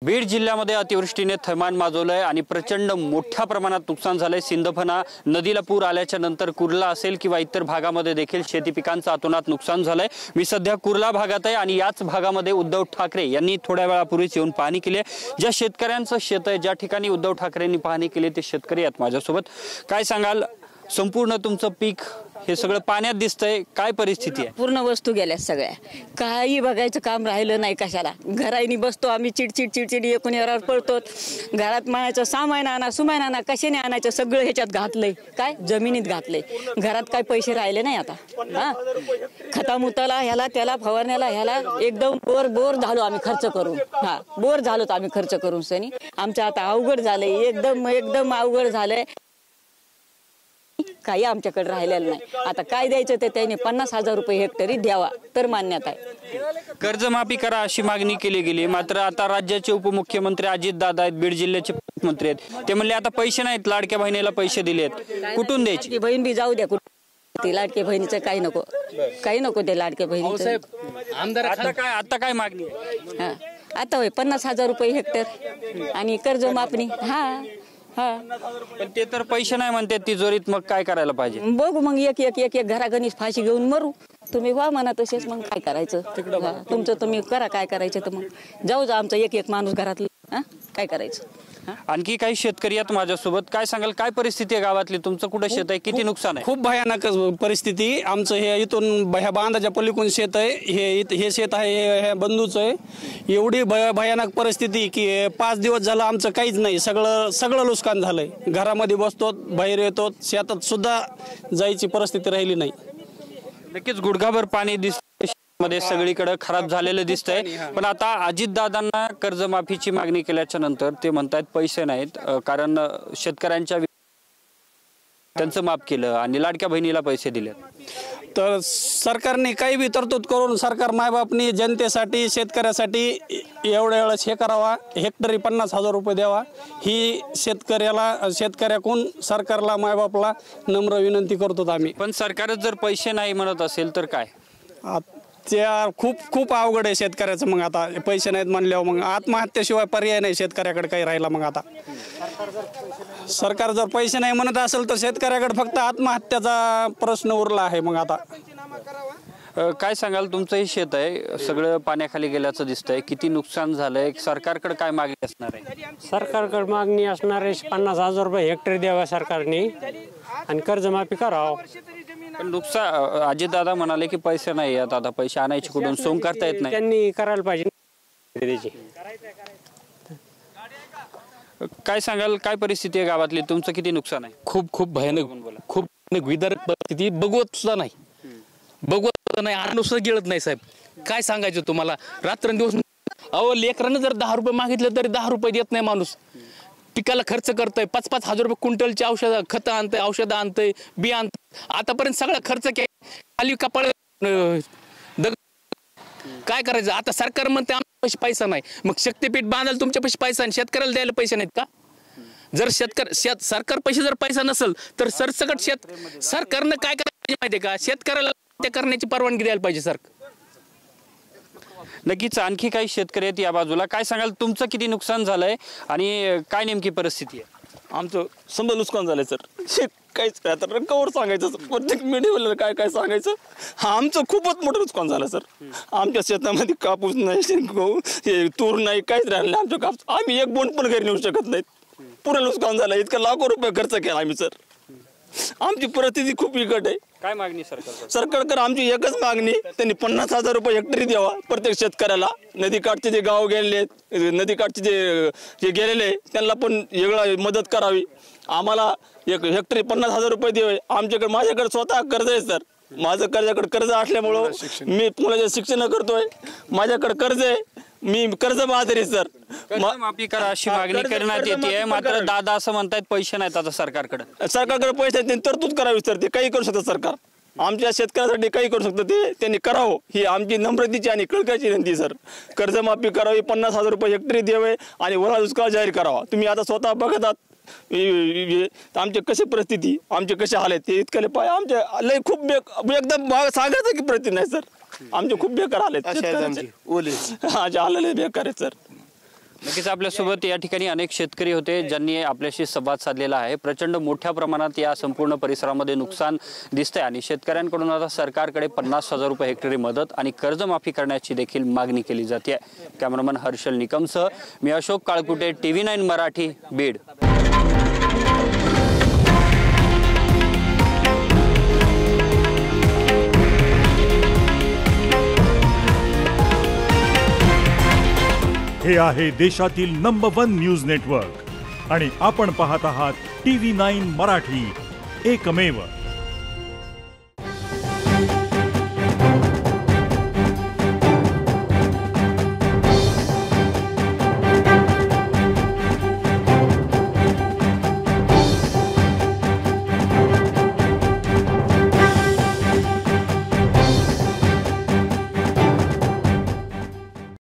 बीड जिल्ह्यामध्ये अतिवृष्टीने थैमान माजवलंय आणि प्रचंड मोठ्या प्रमाणात नुकसान झालंय। सिंदफणा नदीला पूर आल्याच्या नंतर कुर्ला असेल किंवा इतर भागामध्ये देखील शेती पिकांचं अतोनात नुकसान झालंय। मी सध्या कुर्ला भागात आहे आणि याच भागामध्ये उद्धव ठाकरे यांनी थोड्या वेळापूर्वीच येऊन पाहणी केली आहे। ज्या शेतकऱ्यांचं शेत आहे, ज्या ठिकाणी उद्धव ठाकरेंनी पाहणी केली ते शेतकरी आहेत माझ्यासोबत। काय सांगाल, संपूर्ण तुमचं पीक हे सगळं पाण्यात दिसतंय, काय परिस्थिती आहे? पूर्ण वस्तू गेल्या सगळ्या, काही बघायचं काम राहिलं नाही। कशाला घराईनी बसतो आम्ही, चिडचिड चिडचिड एकूण यावर पळतो। घरात म्हणायचं सामान आणा सुमान आणा, कशाने आणायचं सगळं ह्याच्यात घातलंय, काय जमिनीत घातलंय। घरात काय पैसे राहिले नाही आता। हा खतामुताला ह्याला त्याला फवारण्याला ह्याला एकदम बोर झालो आम्ही खर्च करून। हा बोर झालोत आम्ही खर्च करून सनी। आमचं आता अवघड झालंय, एकदम अवघड झालंय। काही आमच्याकडे राहिलेलं नाही। आता काय द्यायचं ते त्याने 50,000 रुपये हेक्टरी द्यावा तर मान्यता आहे। कर्जमाफी करा अशी मागणी केली गेली, मात्र आता राज्याचे उपमुख्यमंत्री अजित दादा आहेत, बीड जिल्ह्याचे मंत्री आहेत, ते म्हणले आता पैसे नाहीत, लाडक्या बहिणीला पैसे दिलेत, कुठून द्यायची? बहीण बी जाऊ द्या, ते लाडक्या बहिणीचं काही नको ते लाडक्या बहिणीचं। आता काय मागणी? आता होय 50,000 रुपये हेक्टर आणि कर्जमाफी। पण ते तर पैसे नाही म्हणतात तिजोरीत, मग काय करायला पाहिजे? बघू मग एक घरागणीच फाशी घेऊन मरू। तुम्ही व्हा म्हणा तसेच, मग काय करायचं तुमचं तुम्ही करा, काय करायचं तर मग जाऊ आमचा एक माणूस घरातलं काय करायचं। आणखी काही शेतकरी आहेत माझ्यासोबत, काय सांगाल, काय परिस्थिती आहे गावातली? तुमचं कुठं शेत आहे, किती नुकसान आहे? खूप भयानक परिस्थिती। आमचं हे इथून ह्या बांधाच्या पलीकडून शेत आहे, हे शेत आहे हे बंधूचं आहे। एवढी भयानक परिस्थिती की 5 दिवस झालं आमचं काहीच नाही, सगळं नुकसान झालंय। घरामध्ये बसतो, बाहेर येतो, शेतात सुद्धा जायची परिस्थिती राहिली नाही। नक्कीच गुडघाभर पाणी दिसतंय, मध्ये सगळीकडे खराब झालेलं दिसतंय। पण आता अजितदादांना कर्जमाफीची मागणी केल्याच्या नंतर ते म्हणतात पैसे नाहीत, कारण शेतकऱ्यांच्या त्यांचं माफ केलं आणि लाडक्या बहिणीला पैसे दिले। तर सरकारने काही बी तरतूद करून सरकार मायबापनी जनतेसाठी शेतकऱ्यासाठी एवढ्या वेळेस हे करावा, हेक्टरी 50,000 रुपये द्यावा, ही शेतकऱ्याकडून सरकारला मायबापला नम्र विनंती करतो आम्ही। पण सरकारच जर पैसे नाही म्हणत असेल तर काय? त्या खूप अवघड आहे शेतकऱ्याचं। मग आता पैसे नाहीत म्हणल्यावर मग आत्महत्येशिवाय पर्याय नाही शेतकऱ्याकडे काही राहिला। मग आता सरकार जर पैसे नाही म्हणत असेल तर शेतकऱ्याकडे फक्त आत्महत्याचा प्रश्न उरला आहे। मग आता काय सांगाल, तुमचंही शेत आहे, सगळं पाण्याखाली गेल्याचं दिसतंय, किती नुकसान झालंय, सरकारकडे काय मागणी असणार आहे? सरकारकडे मागणी असणार आहे 50,000 रुपये हेक्टरी द्यावा सरकारने आणि कर्जमाफी करावं। पण नुकसान अजितदादा म्हणाले की पैसे नाही आहेत, आता पैसे आणायचे कुठून, सोंग करता येत नाही, त्यांनी करायला पाहिजे त्याची। काय सांगाल, काय परिस्थिती आहे गावातली, तुमचं किती नुकसान आहे? खूप भयानक विदारक परिस्थिती, बघवत सुद्धा नाही अन्न सुद्धा गिळत नाही साहेब। काय सांगायचं तुम्हाला, रात्रंदिवस अहो लेकरांना जर 10 रुपये मागितले तरी 10 रुपये देत नाही माणूस। पिकाला खर्च करतोय 5,000 रुपये क्विंटलचे औषध खतं आणतंय, औषधं आणतंय, बी आणतंय, आतापर्यंत सगळा खर्च खाली कपाळ। काय करायचं आता? सरकार म्हणते आमच्या पैसे पैसा नाही, मग शक्तीपीठ बांधायला तुमच्या पैसे पैसा आणि शेतकऱ्याला द्यायला पैसे नाहीत का? जर सरकार पैसे जर पैसा नसेल तर सरसकट सरकारनं काय करायला पाहिजे माहितीये का? शेतकऱ्याला ते करण्याची परवानगी द्यायला पाहिजे सरकार। नक्कीच आणखी काही शेतकरी आहेत या बाजूला, काय सांगाल, तुमचं किती नुकसान झालंय आणि काय नेमकी परिस्थिती आहे? आमचं समजा नुकसान झालंय सर, काहीच काय आता रंगावर सांगायचं, प्रत्येक मीडियाला काय सांगायचं। आमचं खूपच मोठं नुकसान झालं सर। आमच्या शेतामध्ये कापूस नाही, तूर नाही, काहीच राहिलं नाही आमच्या कापूस। आम्ही एक बोंड पण घरी नेऊ शकत नाहीत, पुरं नुकसान झालं। इतकं लाखो रुपये खर्च केला आम्ही सर। आमची परिस्थिती खूप बिकट आहे। काय मागणी सरकारकडे आमची एकच मागणी, त्यांनी 50,000 रुपये हेक्टरी द्यावा प्रत्येक शेतकऱ्याला। नदीकाठचे जे गाव गेलेले आहेत, नदीकाठचे जे गेलेले त्यांना पण वेगळा मदत करावी। आम्हाला एक हेक्टरी 50,000 रुपये द्यावे। माझ्याकडे स्वतः कर्ज आहे सर, माझं कर्ज असल्यामुळं मी मुलाचे शिक्षण करतोय, माझ्याकडे कर्ज आहे, मी कर्ज बहादर आहे सर। माफी करा अशी मागणी करण्यात येते, मात्र दादा असं म्हणतात पैसे नाहीत आता सरकारकडे पैसे त्यांनी तरतूद करावी सर। ते काही करू शकतं सरकार, आमच्या शेतकऱ्यासाठी काही करू शकतं ते त्यांनी करावं, ही आमची नम्रतेची आणि कळकळीची विनंती सर। कर्जमाफी करावी, 50,000 रुपये हेक्टरी द्यावे आणि ओला दुष्काळ जाहीर करावा। तुम्ही आता स्वतः बघत आहात आमचे कशी परिस्थिती, आमचे कसे हाल आहेत ते इतकले पाय आमचे लय खूप एकदम सांगायचं की परिस्थिती नाही सर। आमचे खूप बेकार आले, आलेले बेकार आहेत सर। नक्कीच आपल्यासोबत या ठिकाणी अनेक शेतकरी होते ज्यांनी आपल्याशी संवाद साधलेला आहे। प्रचंड मोठ्या प्रमाणात या संपूर्ण परिसरामध्ये नुकसान दिसतंय आणि शेतकऱ्यांकडून आता सरकारकडे 50,000 रुपये हेक्टरी मदत आणि कर्जमाफी करण्याची देखील मागणी केली जाते। कॅमेरामन हर्षल निकमसह मी अशोक काळकुटे, TV9 मराठी, बीड। हे आहे देशातील नंबर 1 न्यूज नेटवर्क आणि आपण पाहत आहात TV9 मराठी, एकमेव।